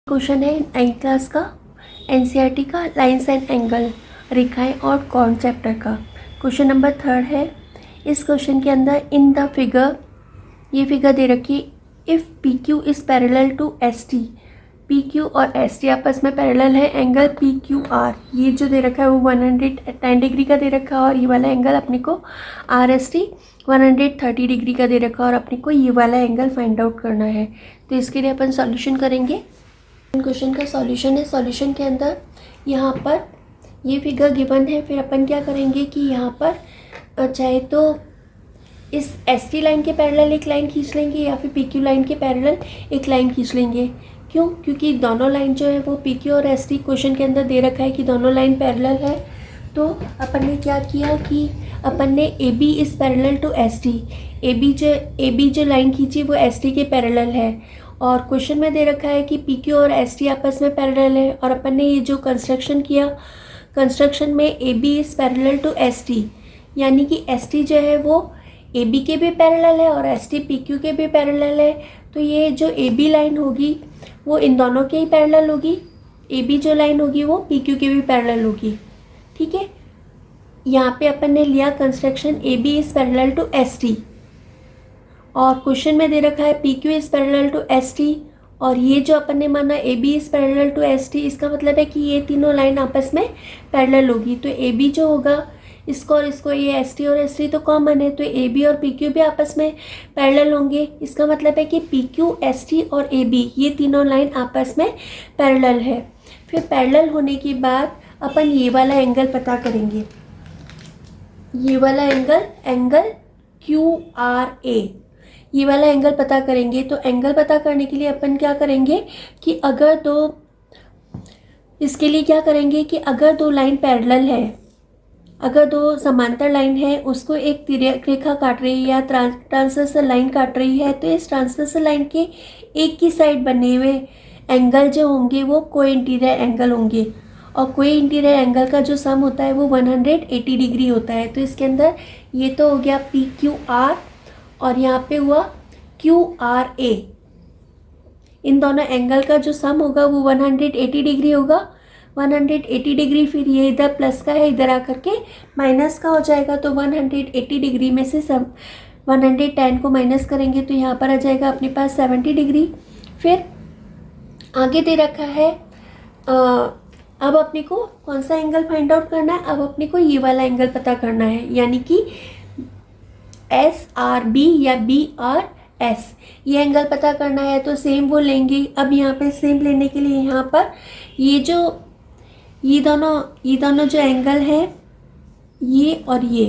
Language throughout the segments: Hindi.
क्वेश्चन है 9th क्लास का एनसीईआरटी का लाइंस एंड एंगल रेखाएं और कोण चैप्टर का। क्वेश्चन नंबर 3 है। इस क्वेश्चन के अंदर इन द फिगर ये फिगर दे रखी, if P Q is parallel to S T, P Q और एस टी आपस में पैरेलल है, एंगल पी क्यू आर ये जो दे रखा है वो 110 डिग्री का दे रखा है और ये वाला एंगल अपने को आर एस टी 130 डिग्री का दे रखा है और अपने को ये वाला एंगल फाइंड आउट करना है। तो इसके लिए अपन सॉल्यूशन करेंगे। क्वेश्चन का सॉल्यूशन है। सॉल्यूशन के अंदर यहाँ पर ये फिगर गिवन है, फिर अपन क्या करेंगे कि यहाँ पर चाहे तो इस एस टी लाइन के पैरेलल एक लाइन खींच लेंगे या फिर पी क्यू लाइन के पैरेलल एक लाइन खींच लेंगे। क्यों? क्योंकि दोनों लाइन जो है वो पी क्यू और एस टी क्वेश्चन के अंदर दे रखा है कि दोनों लाइन पैरेलल है। तो अपन ने क्या किया कि अपन ने A B is parallel to S T, A B जो लाइन खींची वो एस टी के पैरेलल है और क्वेश्चन में दे रखा है कि पी क्यू और एस टी आपस में पैरेलल है और अपन ने ये जो कंस्ट्रक्शन किया, कंस्ट्रक्शन में A B is parallel to S T, यानी कि एस टी जो है वो ए बी के भी पैरेलल है और एस टी पी क्यू के भी पैरेलल है। तो ये जो ए बी लाइन होगी वो इन दोनों के ही पैरेलल होगी, ए बी जो लाइन होगी वो पी क्यू के भी पैरेलल होगी। ठीक है, यहाँ पे अपन ने लिया construction A B is parallel to S T और क्वेश्चन में दे रखा है P Q is parallel to S T और ये जो अपन ने माना A B is parallel to S T, इसका मतलब है कि ये तीनों लाइन आपस में पैरेलल होगी। तो ए बी जो होगा इसको और इसको, ये एस टी और एस टी तो कॉमन है, तो ए बी और पी क्यू भी आपस में पैरेलल होंगे। इसका मतलब है कि पी क्यू एस टी और ए बी ये तीनों लाइन आपस में पैरेलल है। फिर पैरेलल होने के बाद अपन ये वाला एंगल पता करेंगे, ये वाला एंगल क्यू आर ए, ये वाला एंगल पता करेंगे। तो एंगल पता करने के लिए अपन क्या करेंगे कि इसके लिए क्या करेंगे कि अगर दो लाइन पैरेलल है, अगर दो समांतर लाइन है, उसको एक तिर्यक रेखा काट रही है या ट्रांसवर्सल लाइन काट रही है, तो इस ट्रांसवर्सल लाइन के एक की साइड बने हुए एंगल जो होंगे वो कोइंटीरियर एंगल होंगे और कोइंटीरियर एंगल का जो सम होता है वो 180 डिग्री होता है। तो इसके अंदर ये तो हो गया पी क्यू आर और यहाँ पे हुआ क्यू आर ए, इन दोनों एंगल का जो सम होगा वो 180 डिग्री होगा। 180 डिग्री फिर ये इधर प्लस का है, इधर आकर के माइनस का हो जाएगा। तो 180 डिग्री में से 110 को माइनस करेंगे तो यहाँ पर आ जाएगा अपने पास 70 डिग्री। फिर आगे दे रखा है अब अपने को कौन सा एंगल फाइंड आउट करना है, अब अपने को ये वाला एंगल पता करना है, यानी कि एस आर बी या बी आर एस, ये एंगल पता करना है। तो सेम वो लेंगे। अब यहाँ पे सेम लेने के लिए यहाँ पर ये दोनों जो एंगल है ये और ये,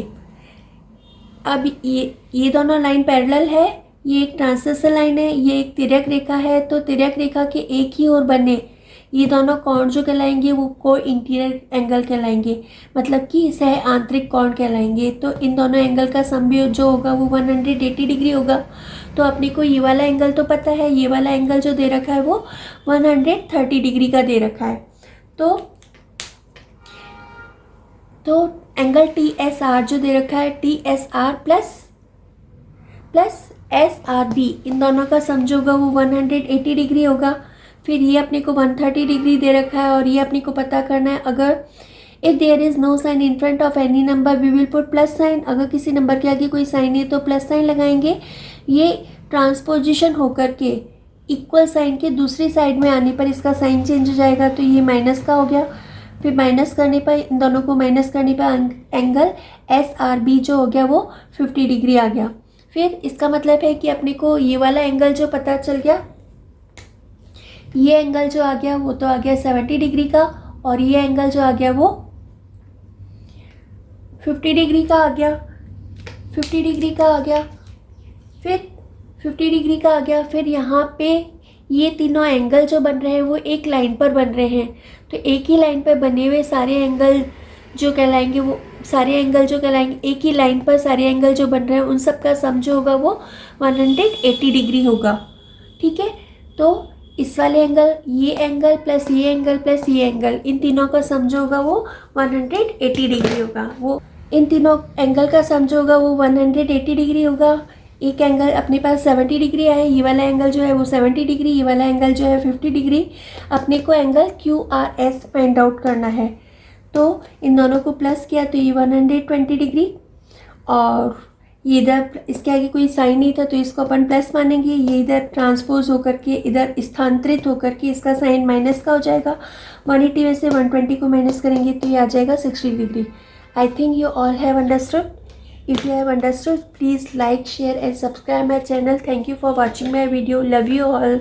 अब ये दोनों लाइन पैरेलल है, ये एक ट्रांसवर्सल लाइन है, ये एक तिर्यक रेखा है। तो तिर्यक रेखा के एक ही ओर बने ये दोनों कोण जो कहलाएंगे वो को इंटीरियर एंगल कहलाएंगे, मतलब कि सह आंतरिक कोण कहलाएंगे। तो इन दोनों एंगल का सम भी जो होगा वो 180 डिग्री होगा। तो अपने को ये वाला एंगल तो पता है, ये वाला एंगल जो दे रखा है वो 130 डिग्री का दे रखा है। तो एंगल टी एस आर जो दे रखा है, T S R plus S R B, इन दोनों का सम जो होगा वो 180 डिग्री होगा। फिर ये अपने को 130 डिग्री दे रखा है और ये अपने को पता करना है, अगर if there is no sign in front of any number we will put plus sign, अगर किसी नंबर के आगे कोई साइन है तो प्लस साइन लगाएंगे। ये ट्रांसपोजिशन होकर के इक्वल साइन के दूसरी साइड में आने पर इसका साइन चेंज हो जाएगा, तो ये माइनस का हो गया। फिर माइनस करने पर, इन दोनों को माइनस करने पर एंगल एस आर बी जो हो गया वो 50 डिग्री आ गया। फिर इसका मतलब है कि अपने को ये वाला एंगल जो पता चल गया, ये एंगल जो आ गया वो तो आ गया 70 डिग्री का और ये एंगल जो आ गया वो 50 डिग्री का आ गया, 50 डिग्री का आ गया। फिर 50 डिग्री का आ गया। फिर यहाँ पे ये तीनों एंगल जो बन रहे हैं वो एक लाइन पर बन रहे हैं, तो एक ही लाइन पर बने हुए सारे एंगल जो कहलाएंगे वो एक ही लाइन पर सारे एंगल जो बन रहे हैं उन सब का सम जो होगा वो 180 डिग्री होगा। ठीक है, तो इस वाले एंगल, ये एंगल प्लस ये एंगल प्लस ये एंगल, इन तीनों का सम जो होगा वो 180 डिग्री होगा। वो इन तीनों एंगल का सम जो होगा वो 180 डिग्री होगा। एक एंगल अपने पास 70 डिग्री है, ये वाला एंगल जो है वो 70 डिग्री, ये वाला एंगल जो है 50 डिग्री। अपने को एंगल QRS फाइंड आउट करना है। तो इन दोनों को प्लस किया तो ये 120 डिग्री, और ये इधर इसके आगे कोई साइन नहीं था तो इसको अपन प्लस मानेंगे। ये इधर ट्रांसपोज होकर के इधर स्थानांतरित होकर के इसका साइन माइनस का हो जाएगा। 180 में से 120 को माइनस करेंगे तो ये आ जाएगा 60 degree. I think you all have understood. If you have understood, please like, share and subscribe my channel. Thank you for watching my video. Love you all.